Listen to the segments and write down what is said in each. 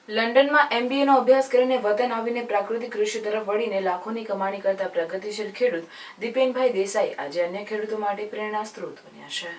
લંડનમાં MBAનો અભ્યાસ કરીને વતન આવીને પ્રાકૃતિક કૃષિ તરફ વળીને લાખોની કમાણી કરતા પ્રગતિશીલ ખેડૂત દીપેનભાઈ દેસાઈ આજે અન્ય ખેડૂતો માટે પ્રેરણા સ્ત્રોત બન્યા છે.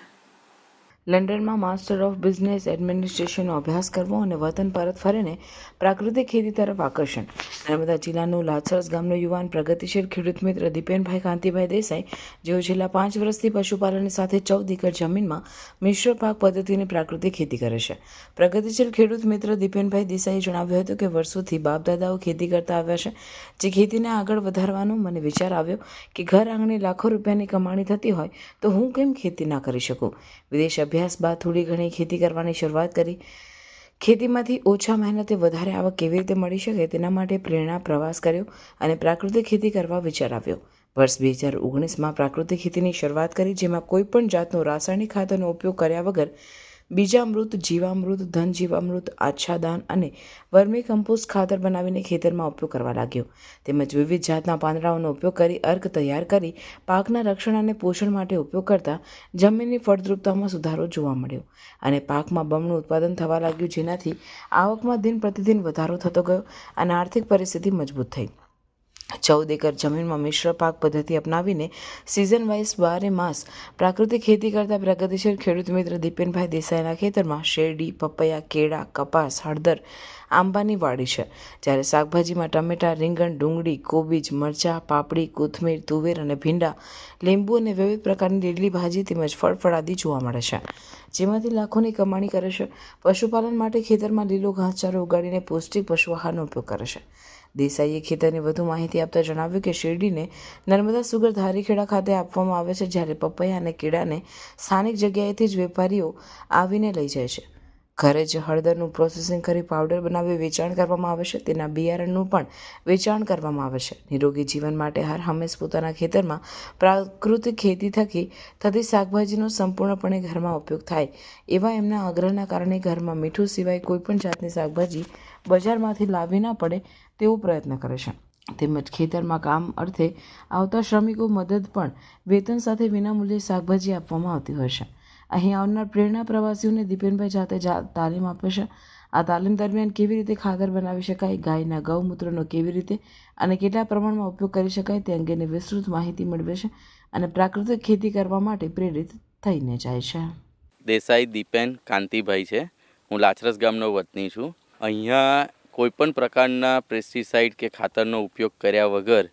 લંડનમાં માસ્ટર ઓફ બિઝનેસ એડમિનિસ્ટ્રેશનનો અભ્યાસ કરવો અને વતન પરત ફરીને પ્રાકૃતિક ખેતી તરફ આકર્ષણ. નર્મદા જિલ્લાનું લાછરસ ગામનો યુવાન પ્રગતિશીલ ખેડૂત મિત્ર દીપેનભાઈ કાંતિભાઈ દેસાઈ, જેઓ છેલ્લા 5 વર્ષથી પશુપાલનની સાથે 14 એકર જમીનમાં મિશ્ર પાક પદ્ધતિની પ્રાકૃતિક ખેતી કરે છે. પ્રગતિશીલ ખેડૂત મિત્ર દીપેનભાઈ દેસાઈએ જણાવ્યું હતું કે વર્ષોથી બાપ-દાદાઓ ખેતી કરતા આવ્યા છે. જે ખેતીને આગળ વધારવાનો મને વિચાર આવ્યો કે ઘર આંગણે લાખો રૂપિયાની કમાણી થતી હોય તો હું કેમ ખેતી ના કરી શકું. વિદેશ અભ્યાસ બાદ થોડી ઘણી ખેતી કરવાની શરૂઆત કરી. ખેતીમાંથી ઓછા મહેનતે વધારે આવક કેવી રીતે મળી શકે તેના માટે પ્રેરણા પ્રવાસ કર્યો અને પ્રાકૃતિક ખેતી કરવા વિચાર આવ્યો. વર્ષ 2019માં પ્રાકૃતિક ખેતીની શરૂઆત કરી, જેમાં કોઈ પણ જાતનો રાસાયણિક ખાતરનો ઉપયોગ કર્યા વગર બીજામૃત, જીવામૃત, ધન જીવામૃત, આચ્છાદાન અને વર્મી કમ્પોસ્ટ ખાતર બનાવીને ખેતરમાં ઉપયોગ કરવા લાગ્યો. તેમજ વિવિધ જાતના પાંદડાઓનો ઉપયોગ કરી અર્ક તૈયાર કરી પાકના રક્ષણ અને પોષણ માટે ઉપયોગ કરતા જમીનની ફળદ્રુપતામાં સુધારો જોવા મળ્યો અને પાકમાં બમણું ઉત્પાદન થવા લાગ્યું, જેનાથી આવકમાં દિન પ્રતિદિન વધારો થતો ગયો અને આર્થિક પરિસ્થિતિ મજબૂત થઈ. 14 એકર જમીનમાં મિશ્ર પાક પદ્ધતિ અપનાવીને સિઝન વાઇઝ 12 માસ પ્રાકૃતિક ખેતી કરતા પ્રગતિશીલ ખેડૂત મિત્ર દીપેનભાઈ દેસાઈના ખેતરમાં શેરડી, પપૈયા, કેળા, કપાસ, હળદર, આંબાની વાડી છે. જ્યારે શાકભાજીમાં ટમેટા, રીંગણ, ડુંગળી, કોબીજ, મરચાં, પાપડી, કોથમીર, તુવેર અને ભીંડા, લીંબુ અને વિવિધ પ્રકારની લીલી ભાજી તેમજ ફળફળાદી જોવા મળે છે, જેમાંથી લાખોની કમાણી કરે છે. પશુપાલન માટે ખેતરમાં લીલો ઘાસચારો ઉગાડીને પૌષ્ટિક પશુ આહારનો ઉપયોગ કરે છે. દેસાઈએ ખેતરની વધુ માહિતી આપતા જણાવ્યું કે શેરડીને નર્મદા સુગર ધારીખેડા ખાતે આપવામાં આવે છે, જ્યારે પપૈયા અને કેળાને સ્થાનિક જગ્યાએથી જ વેપારીઓ આવીને લઈ જાય છે. ઘરે જ હળદરનું પ્રોસેસિંગ કરી પાવડર બનાવી વેચાણ કરવામાં આવે છે. તેના બિયારણનું પણ વેચાણ કરવામાં આવે છે. નિરોગી જીવન માટે હર હંમેશ પોતાના ખેતરમાં પ્રાકૃતિક ખેતી થકી થતી શાકભાજીનો સંપૂર્ણપણે ઘરમાં ઉપયોગ થાય એવા એમના આગ્રહના કારણે ઘરમાં મીઠું સિવાય કોઈપણ જાતની શાકભાજી બજારમાંથી લાવવી ના પડે તેવો પ્રયત્ન કરે છે. તેમજ ખેતરમાં કામ અર્થે આવતા શ્રમિકો મદદ પણ વેતન સાથે વિનામૂલ્યે શાકભાજી આપવામાં આવતી હોય છે. અહીં આવનાર પ્રેરણા પ્રવાસીઓને દીપેનભાઈ જાતે તાલીમ આપે છે. આ તાલીમ દરમિયાન કેવી રીતે ખાતર બનાવી શકાય, ગાયના ગૌમૂત્રનો કેવી રીતે અને કેટલા પ્રમાણમાં ઉપયોગ કરી શકાય તે અંગેની વિસ્તૃત માહિતી મેળવે છે અને પ્રાકૃતિક ખેતી કરવા માટે પ્રેરિત થઈને જાય છે. દેસાઈ દીપેન કાંતિભાઈ છે. હું લાછરસ ગામનો વતની છું. અહીંયા કોઈપણ પ્રકારના પેસ્ટિસાઇડ કે ખાતરનો ઉપયોગ કર્યા વગર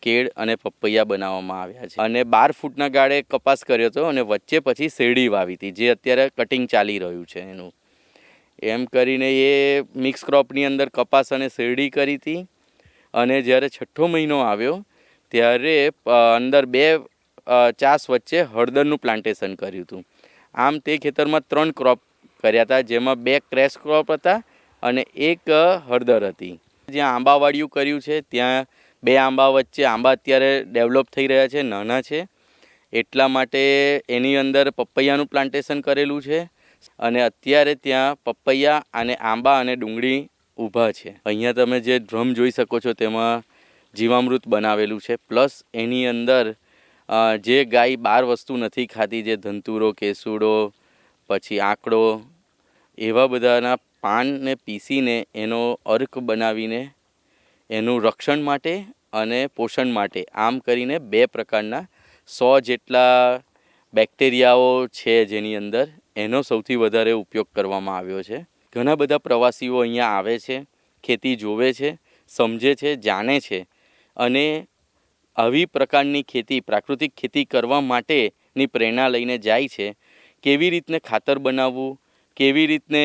કેળ અને પપૈયા બનાવવામાં આવ્યા છે અને 12 ફૂટના ગાળે કપાસ કર્યો હતો અને વચ્ચે પછી શેરડી વાવી હતી, જે અત્યારે કટિંગ ચાલી રહ્યું છે એનું. એમ કરીને એ મિક્સ ક્રોપની અંદર કપાસ અને શેરડી કરી હતી અને જ્યારે 6ઠ્ઠો મહિનો આવ્યો ત્યારે અંદર 2 ચાસ વચ્ચે હળદરનું પ્લાન્ટેશન કર્યું હતું. આમ તે ખેતરમાં 3 ક્રોપ કર્યા હતા, જેમાં 2 ક્રેશ ક્રોપ હતા અને 1 હળદર હતી. જ્યાં આંબાવાડિયું કર્યું છે ત્યાં 2 આંબા વચ્ચે આંબા અત્યારે ડેવલપ થઈ રહ્યા છે, નાના છે, એટલા માટે એની અંદર પપૈયાનું પ્લાન્ટેશન કરેલું છે અને અત્યારે ત્યાં પપૈયા અને આંબા અને ડુંગળી ઊભા છે. અહીંયા તમે જે ડ્રમ જોઈ શકો છો તેમાં જીવામૃત બનાવેલું છે, પ્લસ એની અંદર જે ગાય 12 વસ્તુ નથી ખાતી, જે ધંતુરો, કેસુડો, પછી આંકડો, એવા બધાના પાનને પીસીને એનો અર્ક બનાવીને એનું રક્ષણ માટે અને પોષણ માટે આમ કરીને 2 પ્રકારના 100 જેટલા બેક્ટેરિયાઓ છે જેની અંદર, એનો સૌથી વધારે ઉપયોગ કરવામાં આવ્યો છે. ઘણા બધા પ્રવાસીઓ અહીંયા આવે છે, ખેતી જોવે છે, સમજે છે, જાણે છે અને આવી પ્રકારની ખેતી, પ્રાકૃતિક ખેતી કરવા માટેની પ્રેરણા લઈને જાય છે. કેવી રીતને ખાતર બનાવવું, કેવી રીતને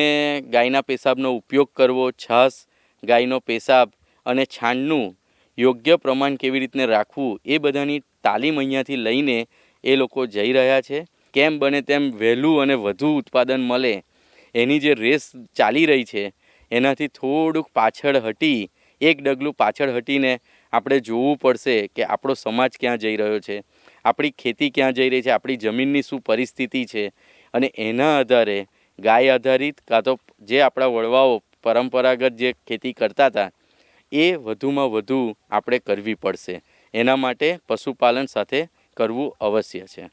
ગાયના પેશાબનો ઉપયોગ કરવો, છાશ, ગાયનો પેશાબ અને છાણનું યોગ્ય પ્રમાણ કેવી રીતને રાખવું, એ બધાની તાલીમ અહીંયાથી લઈને એ લોકો જઈ રહ્યા છે. કેમ બને તેમ વહેલું અને વધુ ઉત્પાદન મળે એની જે રેસ ચાલી રહી છે એનાથી થોડુંક પાછળ હટી, 1 ડગલું પાછળ હટીને આપણે જોવું પડશે કે આપણો સમાજ ક્યાં જઈ રહ્યો છે, આપણી ખેતી ક્યાં જઈ રહી છે, આપણી જમીનની શું પરિસ્થિતિ છે અને એના આધારે ગાય આધારિત કાં તો જે આપણા વડવાઓ પરંપરાગત જે ખેતી કરતા હતા એ વધુમાં વધુ આપણે કરવી પડશે. એના માટે પશુપાલન સાથે કરવું અવશ્ય છે.